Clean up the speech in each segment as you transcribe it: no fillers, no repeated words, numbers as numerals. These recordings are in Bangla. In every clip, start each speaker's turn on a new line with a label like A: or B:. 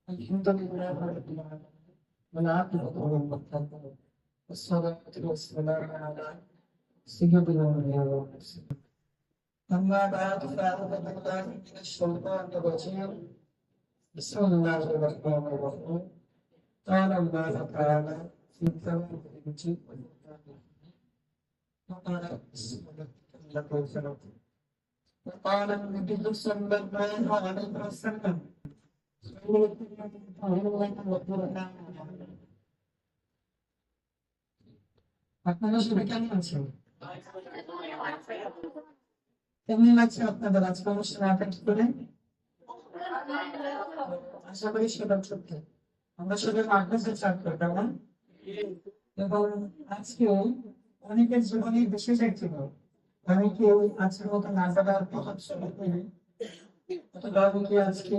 A: الحمد لله رب العالمين والعاقبة للمتقين والصلاة والسلام على سيدنا ونبينا أما بعد فأعوذ بالله من الشيطان الرجيم بسم الله الرحمن الرحيم قال الله تعالى في كلامه المجيد وقال بسم الله وقال النبي صلى الله عليه وسلم আপনারা সবাই কেমন আছেন? কেমন লাগছে আপনাদের আজকে অনুষ্ঠানে অ্যাটেন্ড করে? আশা করি সেটা সত্য। আমরা সবাই মাদ্রাসা ছাত্র, কেমন? এবং আজকে অনেকের জীবনে বিশেষ একটি দিন। অনেকে আজকের মতো নাজারার প্রভাব শুরু করে অথবা অনেকে আজকে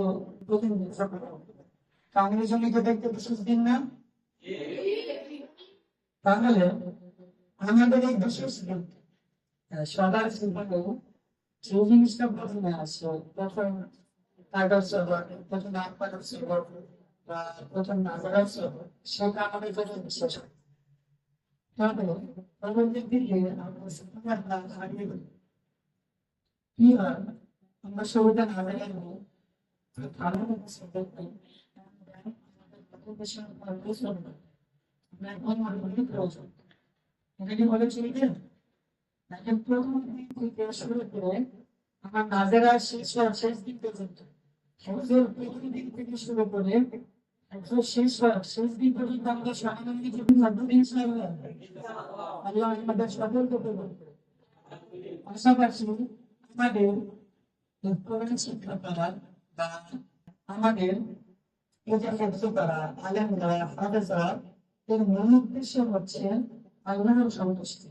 A: প্রথম কামিনী জমিকে দেখতে বিশেষ দিন না? তাহলে আমাদের এই বিশেষ দিন সবার জীবনে যে জিনিসটা প্রথমে আসে, প্রথম টাকার সভা, প্রথম আত্মার সভা বা প্রথম নাজারার সভা, সেটা আমাদের জন্য বিশেষ। তবে পরবর্তী দিকে আমরা হারিয়ে ফেলি। কি হয়, আমরা সবাইটা না জানি ভালো প্রয়োজন এটা কি বলে চলবে? এখন প্রথম দিন থেকে শুরু করে আমার নাজেরা শেষ দিন পর্যন্ত প্রথম দিন থেকে শুরু করে একদম শেষ দিন পর্যন্ত আমরা স্বাভাবিক জীবন আল্লাহ আমাদের সকলকে প্রদান করে। পাশাপাশি আমাদের কোরআন শিক্ষা করা বা আমাদের এই যে হেফজ করা, আলেম করা, হাফেজ করা, এর মূল উদ্দেশ্য হচ্ছে আল্লাহর সন্তুষ্টি।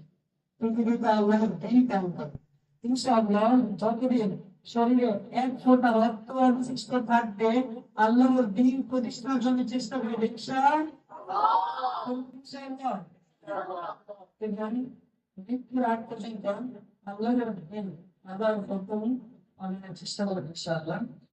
A: পৃথিবীতে আল্লাহর দিন কায়েম করা। ইনশাআল্লাহ যতদিন শরীরে এক ফোঁটা রক্ত অবশিষ্ট থাকবে, আল্লাহর দিন প্রতিষ্ঠার জন্য চেষ্টা করবে ইনশাআল্লাহ। মৃত্যুর আগ পর্যন্ত আল্লাহর দিন আদায় করতে চেষ্টা করবে ইনশাআল্লাহ।